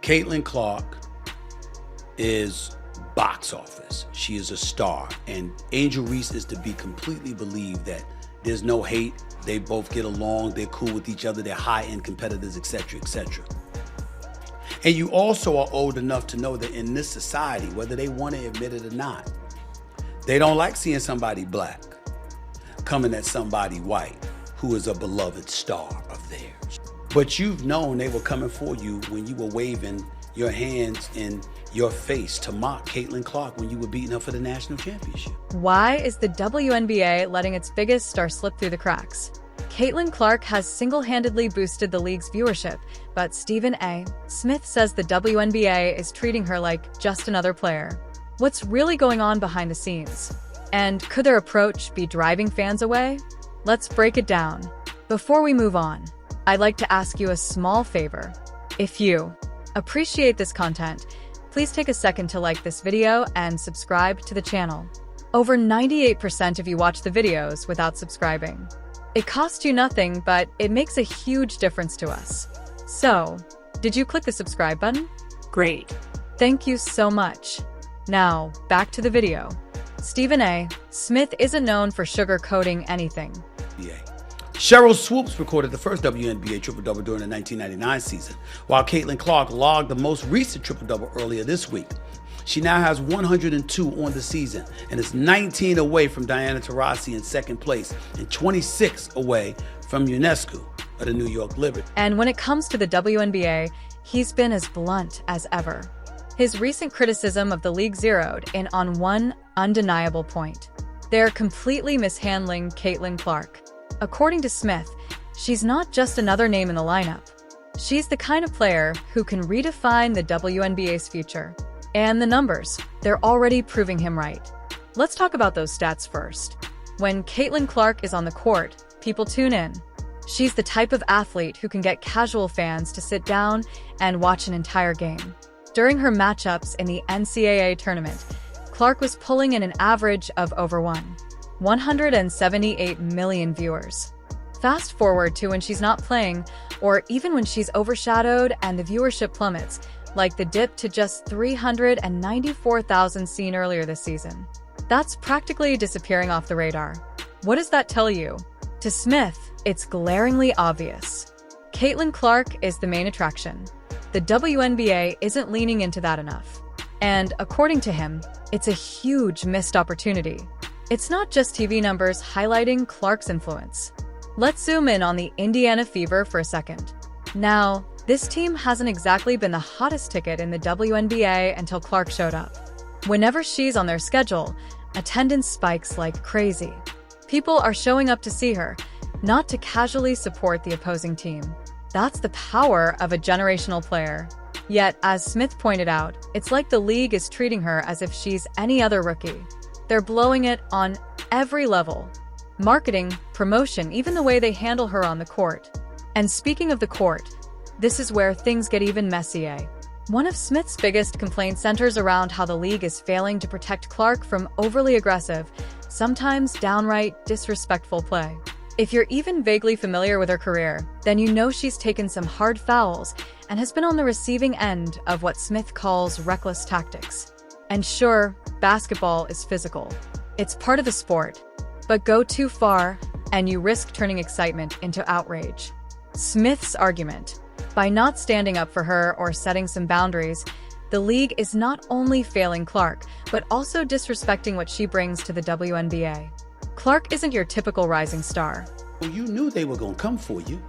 Caitlin Clark is box office. She is a star. And Angel Reese is to be completely believed that there's no hate. They both get along. They're cool with each other. They're high-end competitors, etc., etc. And you also are old enough to know that in this society, whether they want to admit it or not, they don't like seeing somebody black coming at somebody white who is a beloved star of theirs. But you've known they were coming for you when you were waving your hands in your face to mock Caitlin Clark when you were beating her for the national championship. Why is the WNBA letting its biggest star slip through the cracks? Caitlin Clark has single-handedly boosted the league's viewership, but Stephen A. Smith says the WNBA is treating her like just another player. What's really going on behind the scenes? And could their approach be driving fans away? Let's break it down. Before we move on, I'd like to ask you a small favor. If you appreciate this content, please take a second to like this video and subscribe to the channel. Over 98% of you watch the videos without subscribing. It costs you nothing, but it makes a huge difference to us. So, did you click the subscribe button? Great. Thank you so much. Now, back to the video. Stephen A. Smith isn't known for sugarcoating anything. Yeah. Cheryl Swoops recorded the first WNBA triple-double during the 1999 season, while Caitlin Clark logged the most recent triple-double earlier this week. She now has 102 on the season and is 19 away from Diana Taurasi in second place and 26 away from UNESCO of the New York Liberty. And when it comes to the WNBA, he's been as blunt as ever. His recent criticism of the league zeroed in on one undeniable point. They're completely mishandling Caitlin Clark. According to Smith, she's not just another name in the lineup. She's the kind of player who can redefine the WNBA's future. And the numbers, they're already proving him right. Let's talk about those stats first. When Caitlin Clark is on the court, people tune in. She's the type of athlete who can get casual fans to sit down and watch an entire game. During her matchups in the NCAA tournament, Clark was pulling in an average of over 178 million viewers. Fast forward to when she's not playing, or even when she's overshadowed and the viewership plummets, like the dip to just 394,000 seen earlier this season. That's practically disappearing off the radar. What does that tell you? To Smith, it's glaringly obvious. Caitlin Clark is the main attraction. The WNBA isn't leaning into that enough. And according to him, it's a huge missed opportunity. It's not just TV numbers highlighting Clark's influence. Let's zoom in on the Indiana Fever for a second. Now, this team hasn't exactly been the hottest ticket in the WNBA until Clark showed up. Whenever she's on their schedule, attendance spikes like crazy. People are showing up to see her, not to casually support the opposing team. That's the power of a generational player. Yet, as Smith pointed out, it's like the league is treating her as if she's any other rookie. They're blowing it on every level. Marketing, promotion, even the way they handle her on the court. And speaking of the court, this is where things get even messier. One of Smith's biggest complaints centers around how the league is failing to protect Clark from overly aggressive, sometimes downright disrespectful play. If you're even vaguely familiar with her career, then you know she's taken some hard fouls and has been on the receiving end of what Smith calls reckless tactics. And sure, basketball is physical. It's part of the sport. But go too far, and you risk turning excitement into outrage. Smith's argument: by not standing up for her or setting some boundaries, the league is not only failing Clark, but also disrespecting what she brings to the WNBA. Clark isn't your typical rising star. Well, you knew they were going to come for you.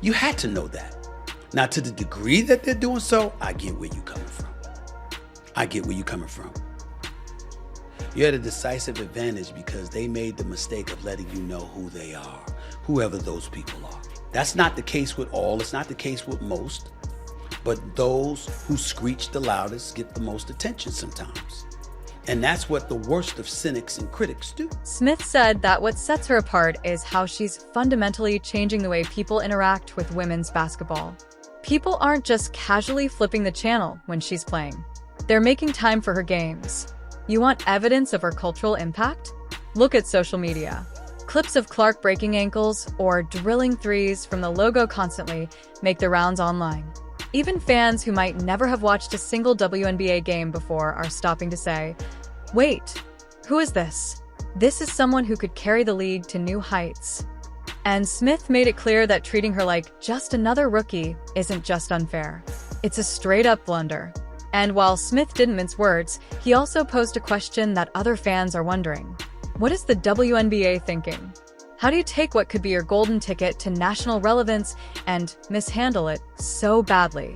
You had to know that. Now, to the degree that they're doing so, I get where you're coming from. I get where you're coming from. You had a decisive advantage because they made the mistake of letting you know who they are, whoever those people are. That's not the case with all. It's not the case with most. But those who screech the loudest get the most attention sometimes. And that's what the worst of cynics and critics do. Smith said that what sets her apart is how she's fundamentally changing the way people interact with women's basketball. People aren't just casually flipping the channel when she's playing. They're making time for her games. You want evidence of her cultural impact? Look at social media. Clips of Clark breaking ankles or drilling threes from the logo constantly make the rounds online. Even fans who might never have watched a single WNBA game before are stopping to say, "Wait, who is this? This is someone who could carry the league to new heights." And Smith made it clear that treating her like just another rookie isn't just unfair. It's a straight-up blunder. And while Smith didn't mince words, he also posed a question that other fans are wondering. What is the WNBA thinking? How do you take what could be your golden ticket to national relevance and mishandle it so badly?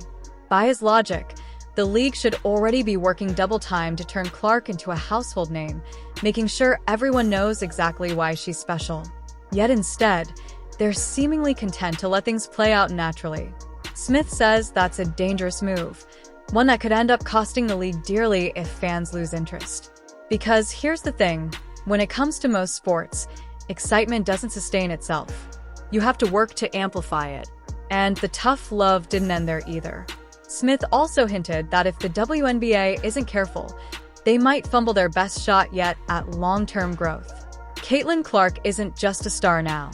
By his logic, the league should already be working double time to turn Clark into a household name, making sure everyone knows exactly why she's special. Yet instead, they're seemingly content to let things play out naturally. Smith says that's a dangerous move, one that could end up costing the league dearly if fans lose interest. Because here's the thing, when it comes to most sports, excitement doesn't sustain itself. You have to work to amplify it. And the tough love didn't end there either. Smith also hinted that if the WNBA isn't careful, they might fumble their best shot yet at long-term growth. Caitlin Clark isn't just a star now.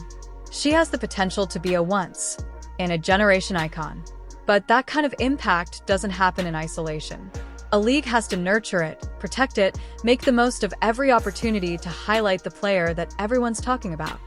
She has the potential to be a once-in-a-generation icon. But that kind of impact doesn't happen in isolation. A league has to nurture it, protect it, make the most of every opportunity to highlight the player that everyone's talking about.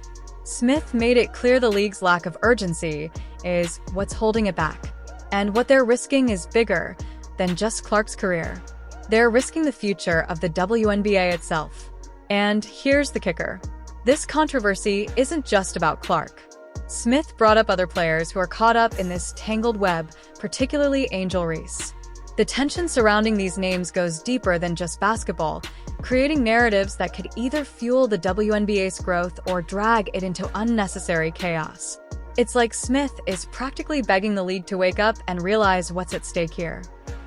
Smith made it clear the league's lack of urgency is what's holding it back. And what they're risking is bigger than just Clark's career. They're risking the future of the WNBA itself. And here's the kicker. This controversy isn't just about Clark. Smith brought up other players who are caught up in this tangled web, particularly Angel Reese. The tension surrounding these names goes deeper than just basketball, creating narratives that could either fuel the WNBA's growth or drag it into unnecessary chaos. It's like Smith is practically begging the league to wake up and realize what's at stake here.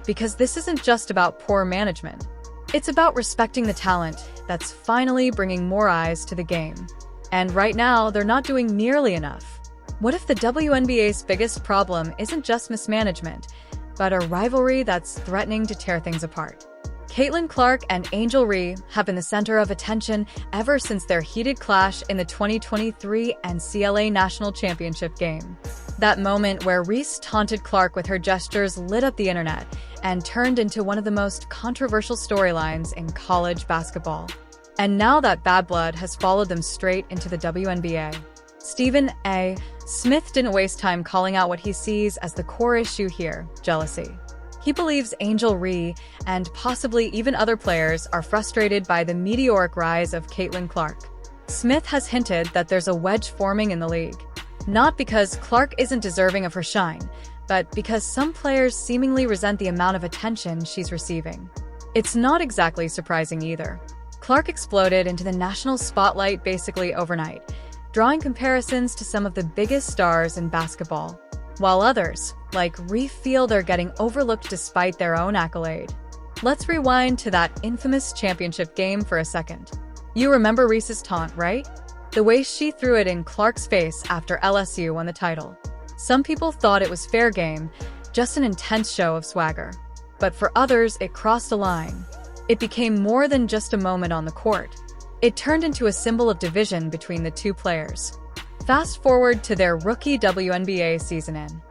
Because this isn't just about poor management. It's about respecting the talent that's finally bringing more eyes to the game. And right now, they're not doing nearly enough. What if the WNBA's biggest problem isn't just mismanagement, but a rivalry that's threatening to tear things apart? Caitlin Clark and Angel Reese have been the center of attention ever since their heated clash in the 2023 NCAA National Championship game. That moment where Reese taunted Clark with her gestures lit up the internet and turned into one of the most controversial storylines in college basketball. And now that bad blood has followed them straight into the WNBA. Stephen A. Smith didn't waste time calling out what he sees as the core issue here, jealousy. He believes Angel Reese and possibly even other players are frustrated by the meteoric rise of Caitlin Clark. Smith has hinted that there's a wedge forming in the league. Not because Clark isn't deserving of her shine, but because some players seemingly resent the amount of attention she's receiving. It's not exactly surprising either. Clark exploded into the national spotlight basically overnight, drawing comparisons to some of the biggest stars in basketball, while others, like Reese, feel they're getting overlooked despite their own accolade. Let's rewind to that infamous championship game for a second. You remember Reese's taunt, right? The way she threw it in Clark's face after LSU won the title. Some people thought it was fair game, just an intense show of swagger. But for others, it crossed a line. It became more than just a moment on the court. It turned into a symbol of division between the two players. Fast forward to their rookie WNBA season in.